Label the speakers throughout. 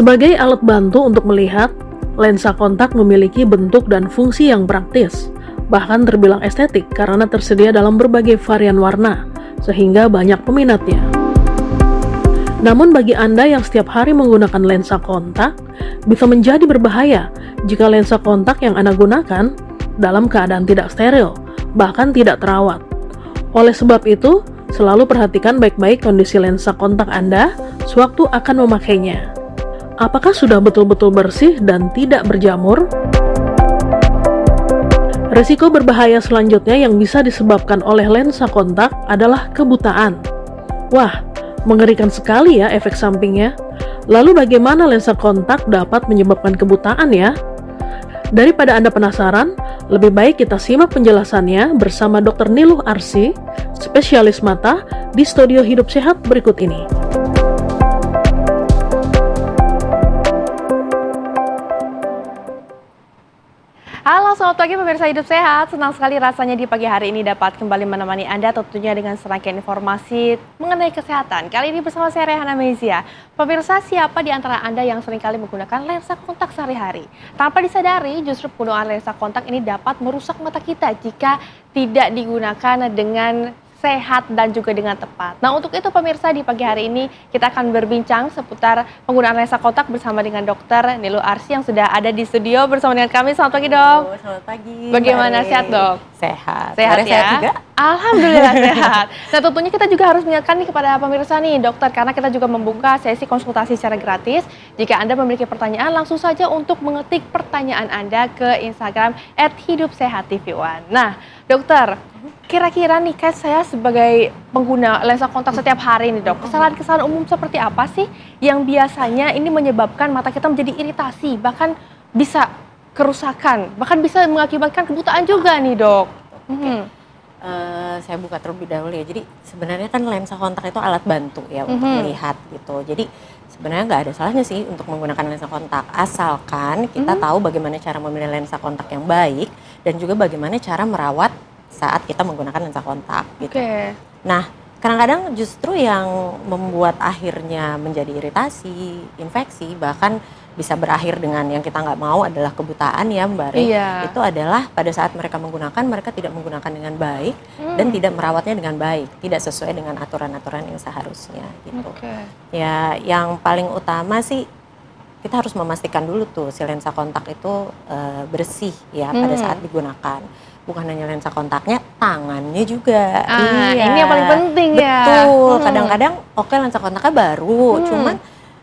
Speaker 1: Sebagai alat bantu untuk melihat, lensa kontak memiliki bentuk dan fungsi yang praktis, bahkan terbilang estetik karena tersedia dalam berbagai varian warna, sehingga banyak peminatnya. Namun bagi Anda yang setiap hari menggunakan lensa kontak, bisa menjadi berbahaya jika lensa kontak yang Anda gunakan dalam keadaan tidak steril, bahkan tidak terawat. Oleh sebab itu, selalu perhatikan baik-baik kondisi lensa kontak Anda sewaktu akan memakainya. Apakah sudah betul-betul bersih dan tidak berjamur? Risiko berbahaya selanjutnya yang bisa disebabkan oleh lensa kontak adalah kebutaan. Wah, mengerikan sekali ya efek sampingnya. Lalu bagaimana lensa kontak dapat menyebabkan kebutaan ya? Daripada Anda penasaran, lebih baik kita simak penjelasannya bersama Dr. Niluh Arsy, spesialis mata di Studio Hidup Sehat berikut ini.
Speaker 2: Halo, selamat pagi pemirsa Hidup Sehat. Senang sekali rasanya di pagi hari ini dapat kembali menemani Anda tentunya dengan serangkaian informasi mengenai kesehatan. Kali ini bersama saya Rehana Mezia. Pemirsa, siapa di antara Anda yang seringkali menggunakan lensa kontak sehari-hari? Tanpa disadari, justru penggunaan lensa kontak ini dapat merusak mata kita jika tidak digunakan dengan sehat dan juga dengan tepat. Nah, untuk itu pemirsa, di pagi hari ini kita akan berbincang seputar penggunaan lensa kontak bersama dengan Dr. Niluh Arsy yang sudah ada di studio bersama dengan kami. Selamat pagi, Dok.
Speaker 3: Selamat pagi.
Speaker 2: Bagaimana, sehat, Dok?
Speaker 3: Sehat.
Speaker 2: Sehat ya?
Speaker 3: Sehat juga?
Speaker 2: Alhamdulillah sehat. Nah, tentunya kita juga harus mengingatkan nih kepada pemirsa nih, dokter, karena kita juga membuka sesi konsultasi secara gratis. Jika Anda memiliki pertanyaan, langsung saja untuk mengetik pertanyaan Anda ke Instagram @hidupsehattv1. Nah, dokter, kira-kira nih, kan saya sebagai pengguna lensa kontak setiap hari nih, Dok, kesalahan-kesalahan umum seperti apa sih yang biasanya ini menyebabkan mata kita menjadi iritasi, bahkan bisa kerusakan, bahkan bisa mengakibatkan kebutaan juga nih, Dok?
Speaker 3: Saya buka terlebih dahulu ya. Jadi sebenarnya kan lensa kontak itu alat bantu ya untuk melihat gitu. Jadi sebenarnya nggak ada salahnya sih untuk menggunakan lensa kontak, asalkan kita tahu bagaimana cara memilih lensa kontak yang baik dan juga bagaimana cara merawat saat kita menggunakan lensa kontak gitu. Nah, kadang-kadang justru yang membuat akhirnya menjadi iritasi, infeksi, bahkan bisa berakhir dengan yang kita nggak mau adalah kebutaan ya, Mbak Re. Itu adalah pada saat mereka menggunakan, mereka tidak menggunakan dengan baik dan tidak merawatnya dengan baik, tidak sesuai dengan aturan-aturan yang seharusnya gitu. Ya, yang paling utama sih kita harus memastikan dulu tuh si lensa kontak itu bersih ya pada saat digunakan. Bukan hanya lensa kontaknya, tangannya juga.
Speaker 2: Ini yang paling penting ya.
Speaker 3: Betul, kadang-kadang oke lensa kontaknya baru, cuman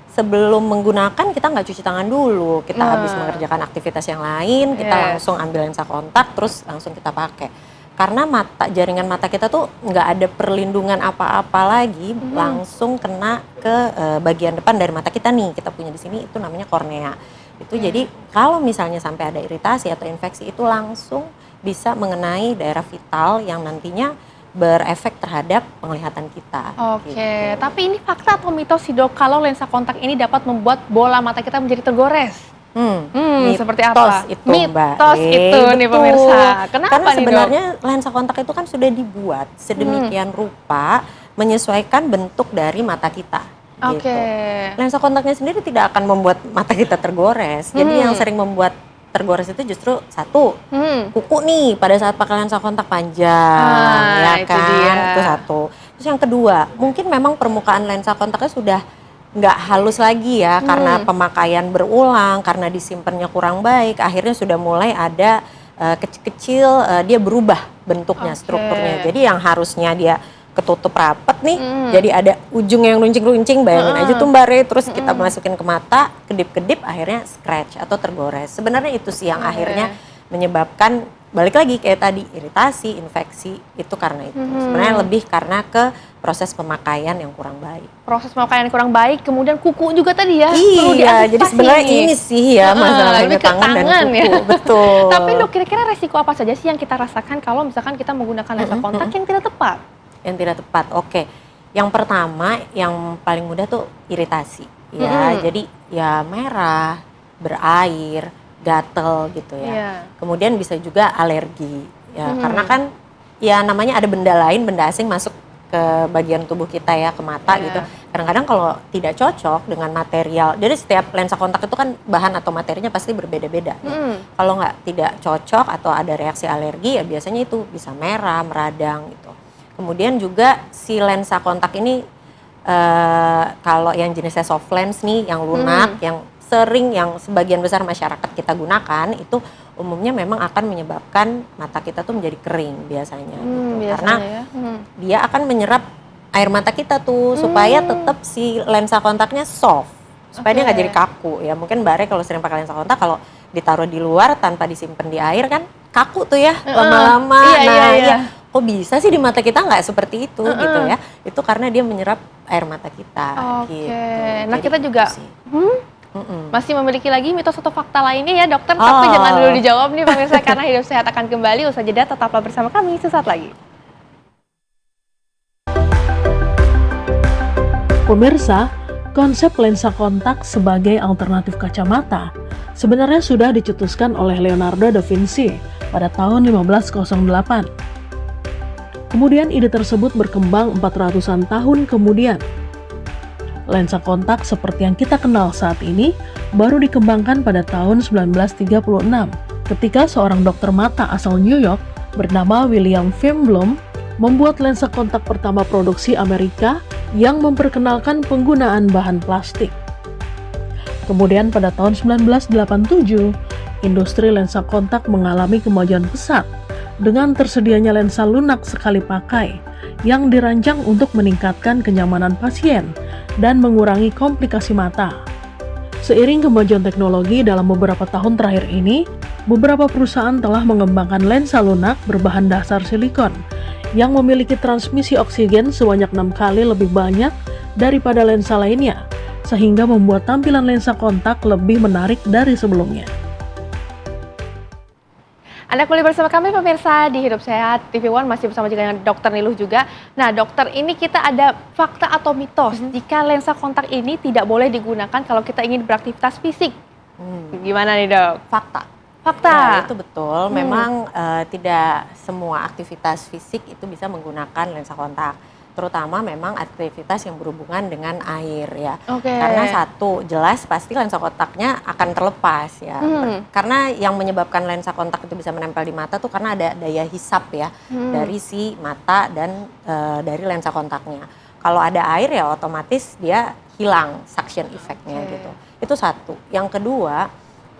Speaker 3: sebelum menggunakan kita nggak cuci tangan dulu, kita habis mengerjakan aktivitas yang lain, kita langsung ambil lensa kontak, terus langsung kita pakai. Karena jaringan mata kita tuh nggak ada perlindungan apa-apa lagi, langsung kena ke bagian depan dari mata kita nih, kita punya di sini itu namanya kornea. Itu jadi kalau misalnya sampai ada iritasi atau infeksi itu langsung bisa mengenai daerah vital yang nantinya berefek terhadap penglihatan kita.
Speaker 2: Gitu. Tapi ini fakta atau mitos sih, Dok, kalau lensa kontak ini dapat membuat bola mata kita menjadi tergores? Seperti apa? Mitos itu nih pemirsa. Kenapa
Speaker 3: Karena
Speaker 2: nih,
Speaker 3: sebenarnya lensa kontak itu kan sudah dibuat sedemikian rupa menyesuaikan bentuk dari mata kita. Gitu. Lensa kontaknya sendiri tidak akan membuat mata kita tergores. Jadi yang sering membuat tergores itu justru satu, kuku nih pada saat pakai lensa kontak panjang, ya kan? Itu satu. Terus yang kedua, mungkin memang permukaan lensa kontaknya sudah nggak halus lagi ya, karena pemakaian berulang, karena disimpannya kurang baik, akhirnya sudah mulai ada kecil-kecil dia berubah bentuknya, strukturnya. Jadi yang harusnya dia ketutup rapat nih, jadi ada ujung yang runcing-runcing, bayangin aja tuh Mbak Re, terus kita masukin ke mata, kedip-kedip, akhirnya scratch atau tergores. Sebenarnya itu sih yang akhirnya menyebabkan, balik lagi kayak tadi, iritasi, infeksi, itu karena itu. Sebenarnya lebih karena ke proses pemakaian yang kurang baik.
Speaker 2: Proses pemakaian yang kurang baik, kemudian kuku juga tadi ya?
Speaker 3: Iya, jadi sebenarnya ini sih ya masalahnya tangan dan kuku,
Speaker 2: ya?
Speaker 3: Betul.
Speaker 2: Tapi Dok, kira-kira resiko apa saja sih yang kita rasakan kalau misalkan kita menggunakan lensa kontak yang tidak tepat?
Speaker 3: Yang tidak tepat, oke. Yang pertama, yang paling mudah tuh iritasi, ya. Jadi ya merah, berair, gatel gitu ya. Kemudian bisa juga alergi, ya. Karena kan ya namanya ada benda lain, benda asing masuk ke bagian tubuh kita ya, ke mata gitu. Kadang-kadang kalau tidak cocok dengan material, jadi setiap lensa kontak itu kan bahan atau materinya pasti berbeda-beda. Kalau tidak cocok atau ada reaksi alergi ya biasanya itu bisa merah, meradang gitu. Kemudian juga si lensa kontak ini kalau yang jenisnya soft lens nih, yang lunak, yang sering, yang sebagian besar masyarakat kita gunakan itu umumnya memang akan menyebabkan mata kita tuh menjadi kering biasanya gitu. Karena dia akan menyerap air mata kita tuh supaya tetap si lensa kontaknya soft, supaya dia nggak jadi kaku ya. Mungkin Mbak Re kalau sering pakai lensa kontak, kalau ditaruh di luar tanpa disimpan di air kan kaku tuh ya lama-lama. Kok bisa sih di mata kita nggak seperti itu gitu ya? Itu karena dia menyerap air mata kita. Gitu.
Speaker 2: Nah, kita juga masih memiliki lagi mitos atau fakta lainnya ya dokter, tapi jangan dulu dijawab nih pemirsa, karena Hidup Sehat akan kembali usai jeda. Tetaplah bersama kami sesaat lagi.
Speaker 1: Pemirsa, konsep lensa kontak sebagai alternatif kacamata sebenarnya sudah dicetuskan oleh Leonardo da Vinci pada tahun 1508. Kemudian ide tersebut berkembang 400-an tahun kemudian. Lensa kontak seperti yang kita kenal saat ini baru dikembangkan pada tahun 1936 ketika seorang dokter mata asal New York bernama William Feinblum membuat lensa kontak pertama produksi Amerika yang memperkenalkan penggunaan bahan plastik. Kemudian pada tahun 1987, industri lensa kontak mengalami kemajuan pesat dengan tersedianya lensa lunak sekali pakai yang dirancang untuk meningkatkan kenyamanan pasien dan mengurangi komplikasi mata. Seiring kemajuan teknologi dalam beberapa tahun terakhir ini, beberapa perusahaan telah mengembangkan lensa lunak berbahan dasar silikon yang memiliki transmisi oksigen sebanyak 6 kali lebih banyak daripada lensa lainnya, sehingga membuat tampilan lensa kontak lebih menarik dari sebelumnya.
Speaker 2: Anda kembali bersama kami pemirsa di Hidup Sehat TV One, masih bersama juga dengan Dokter Niluh juga. Nah dokter, ini kita ada fakta atau mitos jika lensa kontak ini tidak boleh digunakan kalau kita ingin beraktivitas fisik. Gimana nih dok?
Speaker 3: Fakta. Ya, itu betul. Memang tidak semua aktivitas fisik itu bisa menggunakan lensa kontak. Terutama memang aktivitas yang berhubungan dengan air ya. Karena satu, jelas pasti lensa kontaknya akan terlepas ya. Karena yang menyebabkan lensa kontak itu bisa menempel di mata tuh karena ada daya hisap ya dari si mata dan dari lensa kontaknya. Kalau ada air ya otomatis dia hilang suction effect-nya gitu. Itu satu. Yang kedua,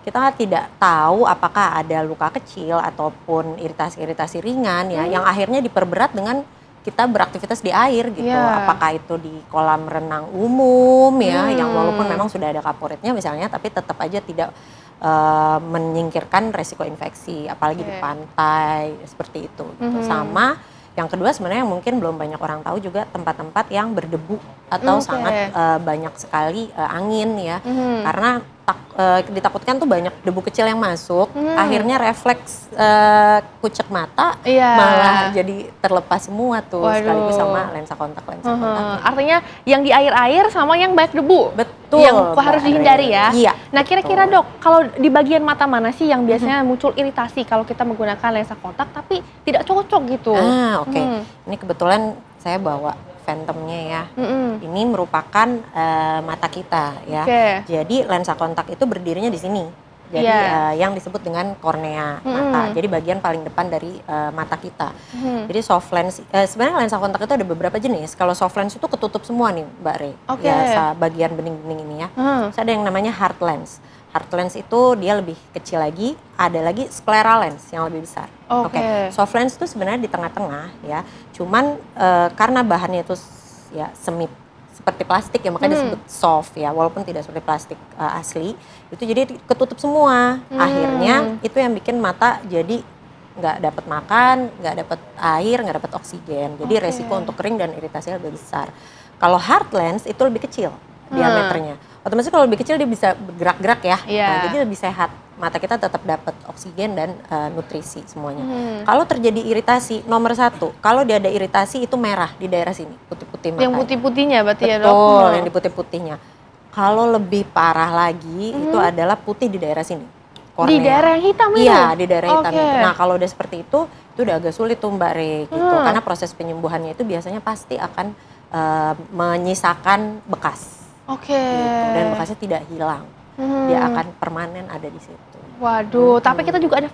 Speaker 3: kita tidak tahu apakah ada luka kecil ataupun iritasi-iritasi ringan ya yang akhirnya diperberat dengan kita beraktivitas di air gitu. Apakah itu di kolam renang umum ya yang walaupun memang sudah ada kaporitnya misalnya, tapi tetap aja tidak menyingkirkan resiko infeksi, apalagi di pantai seperti itu gitu. Sama yang kedua sebenarnya yang mungkin belum banyak orang tahu juga tempat-tempat yang berdebu atau sangat banyak sekali angin ya. Karena ditakutkan tuh banyak debu kecil yang masuk, akhirnya refleks kucek mata malah jadi terlepas semua tuh sekaligus sama lensa kontak.
Speaker 2: Artinya yang di air-air sama yang banyak debu.
Speaker 3: Betul.
Speaker 2: Yang harus dihindari ya.
Speaker 3: Iya.
Speaker 2: Nah kira-kira dok, kalau di bagian mata mana sih yang biasanya muncul iritasi kalau kita menggunakan lensa kontak tapi tidak cocok gitu?
Speaker 3: Ini kebetulan saya bawa Phantomnya ya. Ini merupakan mata kita ya. Jadi lensa kontak itu berdirinya di sini. Jadi yang disebut dengan kornea mata. Jadi bagian paling depan dari mata kita. Jadi soft lens, sebenarnya lensa kontak itu ada beberapa jenis. Kalau soft lens itu ketutup semua nih Mbak Re. Ya, bagian bening-bening ini ya. Terus ada yang namanya hard lens. Hard lens itu dia lebih kecil lagi, ada lagi scleral lens yang lebih besar. Soft lens itu sebenarnya di tengah-tengah ya. Cuman karena bahannya itu ya seperti plastik ya, makanya disebut soft ya, walaupun tidak seperti plastik asli. Itu jadi ketutup semua. Akhirnya itu yang bikin mata jadi nggak dapat makan, nggak dapat air, nggak dapat oksigen. Jadi resiko untuk kering dan iritasinya lebih besar. Kalau hard lens itu lebih kecil diameternya. Otomatis kalau lebih kecil dia bisa bergerak-gerak ya. Nah, jadi lebih sehat. Mata kita tetap dapat oksigen dan nutrisi semuanya. Kalau terjadi iritasi, nomor satu, kalau dia ada iritasi itu merah di daerah sini, putih-putih matanya.
Speaker 2: Yang putih-putihnya berarti ya dok?
Speaker 3: Betul, yang di putih-putihnya. Kalau lebih parah lagi itu adalah putih di daerah sini. kornea.
Speaker 2: Di daerah yang hitam itu?
Speaker 3: Iya, di daerah hitam
Speaker 2: Oke.
Speaker 3: itu. Nah, kalau udah seperti itu udah agak sulit tuh Mbak Re gitu. Karena proses penyembuhannya itu biasanya pasti akan menyisakan bekas.
Speaker 2: Oke.
Speaker 3: Gitu. Dan bekasnya tidak hilang. Dia akan permanen ada di situ.
Speaker 2: Waduh, tapi kita juga ada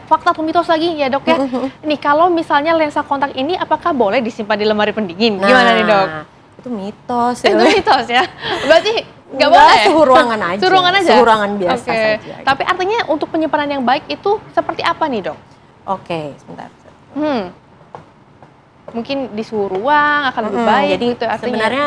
Speaker 2: fakta atau mitos lagi ya dok ya. Nih kalau misalnya lensa kontak ini apakah boleh disimpan di lemari pendingin? Gimana nih dok?
Speaker 3: Itu mitos
Speaker 2: Itu
Speaker 3: ya.
Speaker 2: mitos ya? Berarti nggak boleh?
Speaker 3: Suhu ruangan aja.
Speaker 2: Suhu ruangan aja?
Speaker 3: Suhu ruangan biasa
Speaker 2: Oke.
Speaker 3: saja.
Speaker 2: Tapi artinya untuk penyimpanan yang baik itu seperti apa nih dok?
Speaker 3: Oke, sebentar.
Speaker 2: Mungkin di suhu ruang akan lebih baik
Speaker 3: Jadi
Speaker 2: gitu artinya.
Speaker 3: sebenarnya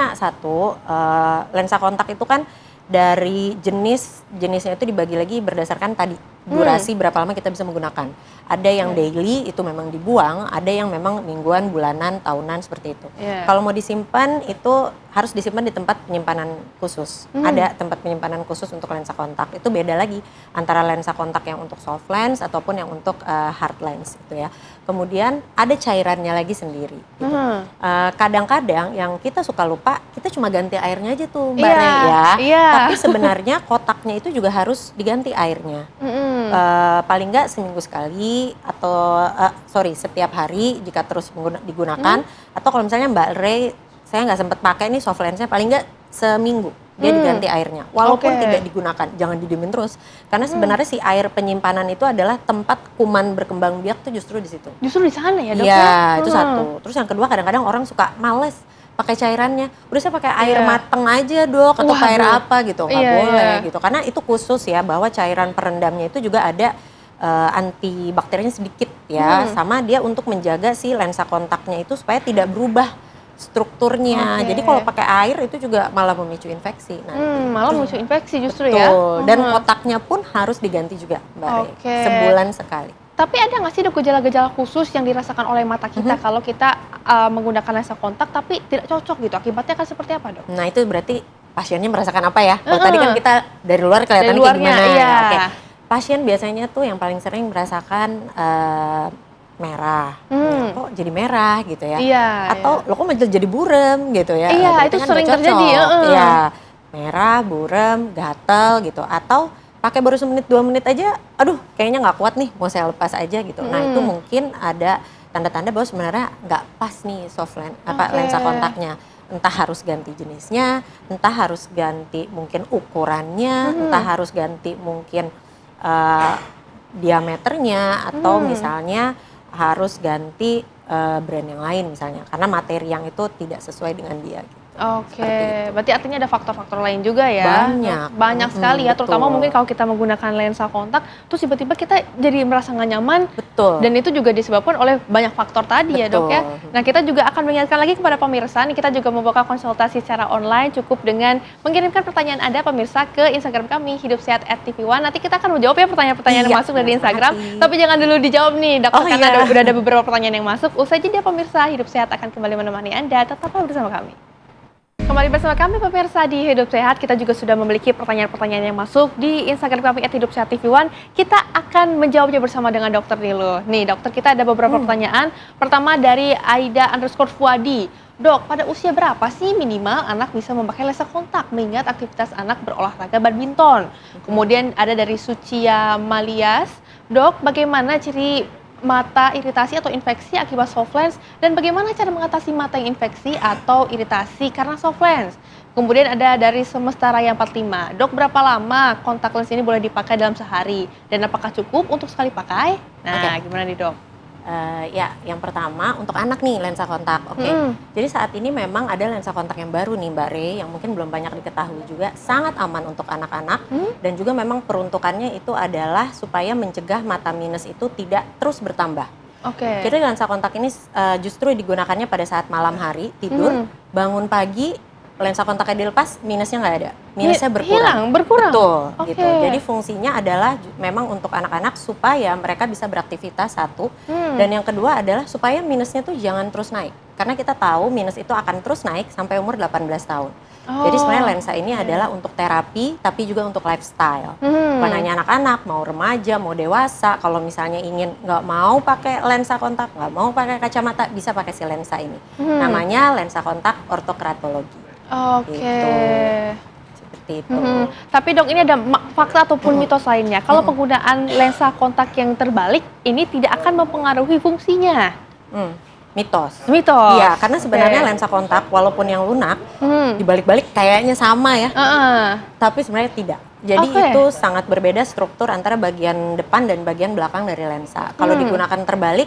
Speaker 3: lensa kontak itu kan dari jenisnya itu dibagi lagi berdasarkan tadi durasi berapa lama kita bisa menggunakan. Ada yang daily itu memang dibuang, ada yang memang mingguan, bulanan, tahunan seperti itu. Kalau mau disimpan itu harus disimpan di tempat penyimpanan khusus. Ada tempat penyimpanan khusus untuk lensa kontak. Itu beda lagi antara lensa kontak yang untuk soft lens ataupun yang untuk hard lens gitu ya. Kemudian ada cairannya lagi sendiri. Gitu. Kadang-kadang yang kita suka lupa, kita cuma ganti airnya aja tuh Mbak Re ya. Tapi sebenarnya kotaknya itu juga harus diganti airnya. Paling nggak seminggu sekali atau setiap hari jika terus digunakan. Atau kalau misalnya Mbak Re, saya nggak sempat pakai nih soft lensnya, paling nggak seminggu dia diganti airnya. Walaupun tidak digunakan, jangan didiemin terus. Karena sebenarnya si air penyimpanan itu adalah tempat kuman berkembang biak tuh justru di situ.
Speaker 2: Justru di sana ya dok?
Speaker 3: Iya, itu satu. Terus yang kedua kadang-kadang orang suka males pakai cairannya. Udah saya pakai air mateng aja dok, atau air apa gitu. Nggak boleh gitu. Karena itu khusus ya, bahwa cairan perendamnya itu juga ada antibakterinya sedikit ya. Sama dia untuk menjaga si lensa kontaknya itu supaya tidak berubah strukturnya. Jadi kalau pakai air itu juga malah memicu infeksi nanti.
Speaker 2: Malah memicu infeksi justru
Speaker 3: Betul.
Speaker 2: ya.
Speaker 3: Dan kotaknya pun harus diganti juga Mbak Re. Sebulan sekali.
Speaker 2: Tapi ada nggak sih dok gejala-gejala khusus yang dirasakan oleh mata kita kalau kita menggunakan lensa kontak tapi tidak cocok gitu? Akibatnya akan seperti apa dok?
Speaker 3: Nah itu berarti pasiennya merasakan apa ya? Kalau tadi kan kita dari luar kelihatan kayak gimana.
Speaker 2: Iya.
Speaker 3: Oke. Pasien biasanya tuh yang paling sering merasakan merah. Kok jadi merah gitu ya? Atau lo kok jadi burem gitu ya?
Speaker 2: Iya, itu
Speaker 3: kan
Speaker 2: sering
Speaker 3: nggak
Speaker 2: terjadi.
Speaker 3: Iya, merah, burem, gatel gitu. Atau pakai baru semenit 2 menit aja, aduh kayaknya nggak kuat nih, mau saya lepas aja gitu. Nah itu mungkin ada tanda-tanda bahwa sebenarnya nggak pas nih lensa kontaknya. Entah harus ganti jenisnya, entah harus ganti mungkin ukurannya, entah harus ganti mungkin diameternya, atau misalnya harus ganti brand yang lain misalnya, karena materi yang itu tidak sesuai dengan dia gitu.
Speaker 2: Berarti artinya ada faktor-faktor lain juga ya? Banyak sekali ya, terutama mungkin kalau kita menggunakan lensa kontak, terus tiba-tiba kita jadi merasa nggak nyaman. Dan itu juga disebabkan oleh banyak faktor tadi ya dok ya. Nah kita juga akan mengingatkan lagi kepada pemirsa, nih kita juga membuka konsultasi secara online, cukup dengan mengirimkan pertanyaan Anda pemirsa ke Instagram kami, hidupsehat@tv1. Nanti kita akan menjawab ya pertanyaan-pertanyaan yang masuk dari Instagram. Tapi jangan dulu dijawab nih dok, karena udah ada beberapa pertanyaan yang masuk. Usai jeda pemirsa, Hidup Sehat akan kembali menemani Anda, tetaplah bersama kami. Kembali bersama kami pemirsa di Hidup Sehat, kita juga sudah memiliki pertanyaan-pertanyaan yang masuk di Instagram kami @hidupsehattv1. Kita akan menjawabnya bersama dengan Dokter Nilu. Nih dokter, kita ada beberapa pertanyaan. Pertama dari Aida_Fuadi. Dok, pada usia berapa sih minimal anak bisa memakai lensa kontak mengingat aktivitas anak berolahraga badminton? Kemudian ada dari Sucia Malias. Dok, bagaimana ciri mata iritasi atau infeksi akibat soft lens dan bagaimana cara mengatasi mata yang infeksi atau iritasi karena soft lens? Kemudian ada dari Semesta Raya 45. Dok, berapa lama kontak lens ini boleh dipakai dalam sehari dan apakah cukup untuk sekali pakai? Nah, gimana nih dok?
Speaker 3: Ya, yang pertama untuk anak nih lensa kontak. Jadi saat ini memang ada lensa kontak yang baru nih Mbak Re, yang mungkin belum banyak diketahui juga, sangat aman untuk anak-anak dan juga memang peruntukannya itu adalah supaya mencegah mata minus itu tidak terus bertambah. Jadi lensa kontak ini justru digunakannya pada saat malam hari tidur, bangun pagi lensa kontaknya dilepas, minusnya nggak ada, minusnya berkurang. Betul, gitu. Jadi fungsinya adalah memang untuk anak-anak supaya mereka bisa beraktivitas satu, dan yang kedua adalah supaya minusnya tuh jangan terus naik, karena kita tahu minus itu akan terus naik sampai umur 18 tahun. Jadi sebenarnya lensa ini adalah untuk terapi, tapi juga untuk lifestyle. Bukan hanya anak-anak, mau remaja, mau dewasa. Kalau misalnya ingin nggak mau pakai lensa kontak, nggak mau pakai kacamata, bisa pakai si lensa ini. Namanya lensa kontak ortokratologi.
Speaker 2: Gitu.
Speaker 3: seperti itu.
Speaker 2: Tapi dok, ini ada fakta ataupun mitos lainnya. Kalau penggunaan lensa kontak yang terbalik ini tidak akan mempengaruhi fungsinya.
Speaker 3: Mitos.
Speaker 2: Mitos.
Speaker 3: Iya, karena sebenarnya lensa kontak walaupun yang lunak dibalik-balik kayaknya sama ya, tapi sebenarnya tidak. Jadi itu sangat berbeda struktur antara bagian depan dan bagian belakang dari lensa. Kalau digunakan terbalik,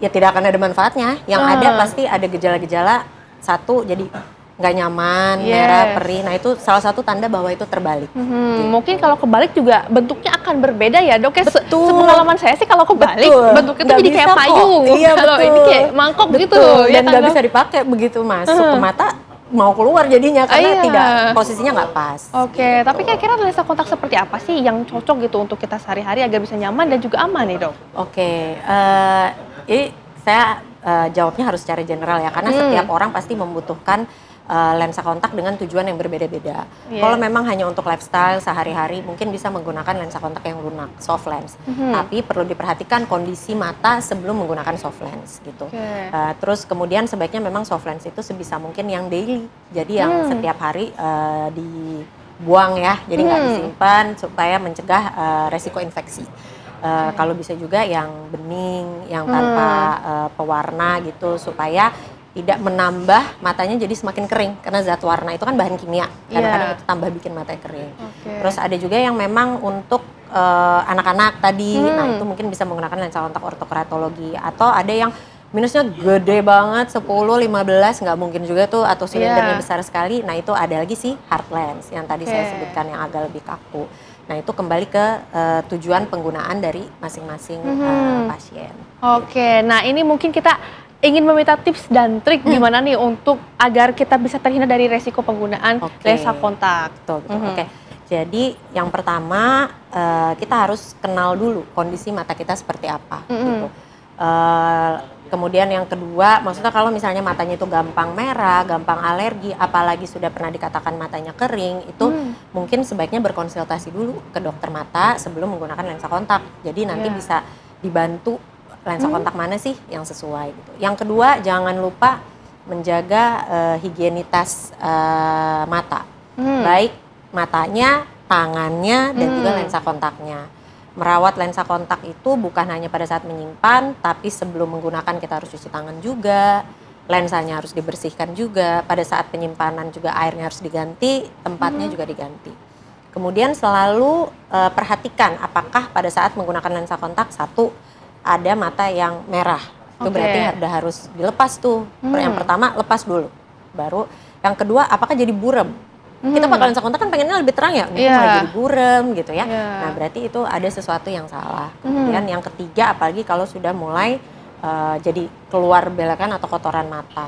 Speaker 3: ya tidak akan ada manfaatnya. Yang ada pasti ada gejala-gejala. Satu, jadi nggak nyaman, merah, perih. Nah itu salah satu tanda bahwa itu terbalik. Gitu.
Speaker 2: Mungkin kalau kebalik juga bentuknya akan berbeda ya dok ya.
Speaker 3: Betul.
Speaker 2: Sepengalaman saya sih kalau kebalik bentuknya tuh jadi kayak payung.
Speaker 3: Iya,
Speaker 2: kalau ini kayak mangkok gitu.
Speaker 3: Dan nggak bisa dipakai begitu masuk ke mata, mau keluar jadinya karena tidak, posisinya nggak pas.
Speaker 2: Oke, tapi kira-kira lensa kontak seperti apa sih yang cocok gitu untuk kita sehari-hari agar bisa nyaman dan juga aman nih dok?
Speaker 3: Oke, ini saya jawabnya harus secara general ya, karena setiap orang pasti membutuhkan lensa kontak dengan tujuan yang berbeda-beda. Kalau memang hanya untuk lifestyle sehari-hari, mungkin bisa menggunakan lensa kontak yang lunak, soft lens. Tapi perlu diperhatikan kondisi mata sebelum menggunakan soft lens gitu. Terus kemudian sebaiknya memang soft lens itu sebisa mungkin yang daily. Jadi yang setiap hari dibuang ya, jadi nggak disimpan supaya mencegah resiko infeksi. Kalau bisa juga yang bening, yang tanpa pewarna gitu, supaya tidak menambah matanya jadi semakin kering, karena zat warna itu kan bahan kimia, kadang-kadang itu tambah bikin matanya kering. Terus ada juga yang memang untuk anak-anak tadi, nah itu mungkin bisa menggunakan lensa kontak ortokeratologi, atau ada yang minusnya gede banget 10, 15 nggak mungkin juga tuh, atau silindernya besar sekali. Nah itu ada lagi sih hard lens yang tadi saya sebutkan yang agak lebih kaku. Nah itu kembali ke tujuan penggunaan dari masing-masing pasien.
Speaker 2: Oke, nah ini mungkin kita ingin meminta tips dan trik gimana nih untuk agar kita bisa terhindar dari resiko penggunaan lensa kontak.
Speaker 3: Betul. Oke. Jadi yang pertama kita harus kenal dulu kondisi mata kita seperti apa gitu. Kemudian yang kedua, maksudnya kalau misalnya matanya itu gampang merah, gampang alergi, apalagi sudah pernah dikatakan matanya kering, itu mungkin sebaiknya berkonsultasi dulu ke dokter mata sebelum menggunakan lensa kontak. Jadi nanti bisa dibantu lensa kontak mana sih yang sesuai gitu. Yang kedua, jangan lupa menjaga higienitas mata. Baik matanya, tangannya, dan juga lensa kontaknya. Merawat lensa kontak itu bukan hanya pada saat menyimpan, tapi sebelum menggunakan kita harus cuci tangan juga, lensanya harus dibersihkan juga, pada saat penyimpanan juga airnya harus diganti, tempatnya juga diganti. Kemudian selalu perhatikan apakah pada saat menggunakan lensa kontak, satu, ada mata yang merah, itu berarti udah harus dilepas tuh. Yang pertama lepas dulu, baru yang kedua apakah jadi buram. Kita pakai lensa kontak kan pengennya lebih terang ya, ini malah jadi buram gitu ya. Nah berarti itu ada sesuatu yang salah. Kemudian yang ketiga, apalagi kalau sudah mulai jadi keluar belekan atau kotoran mata.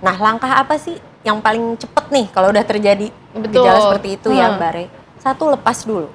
Speaker 3: Nah langkah apa sih yang paling cepet nih kalau udah terjadi gejala seperti itu ya Mbak Re? Satu, lepas dulu.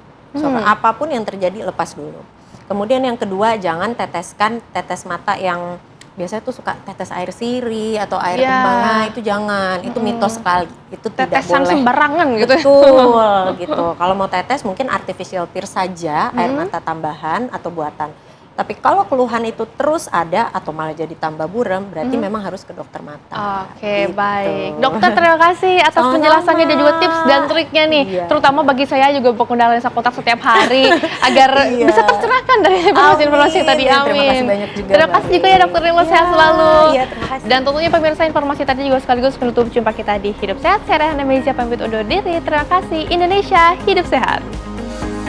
Speaker 3: Apapun yang terjadi lepas dulu. Kemudian yang kedua, jangan teteskan tetes mata yang biasanya tuh suka tetes air sirih atau air kembang. Nah itu jangan, itu mitos sekali. Itu tidak
Speaker 2: tetesan
Speaker 3: boleh.
Speaker 2: Sembarangan gitu.
Speaker 3: Betul gitu. Kalau mau tetes mungkin artificial tear saja, air mata tambahan atau buatan. Tapi kalau keluhan itu terus ada atau malah jadi tambah buram, berarti memang harus ke dokter mata.
Speaker 2: Oke, baik. Dokter, terima kasih atas penjelasannya dan juga tips dan triknya nih. Terutama bagi saya juga pengguna lensa kontak setiap hari agar bisa tercerahkan dari informasi-informasi tadi. Amin.
Speaker 3: Terima kasih banyak juga.
Speaker 2: Terima kasih juga ya dokter Rilo, sehat selalu.
Speaker 3: Iya, terima kasih.
Speaker 2: Dan tentunya pemirsa, informasi tadi juga sekaligus menutup jumpa kita di Hidup Sehat. Saya Rehan Amezia pamit undur diri. Terima kasih. Indonesia hidup sehat.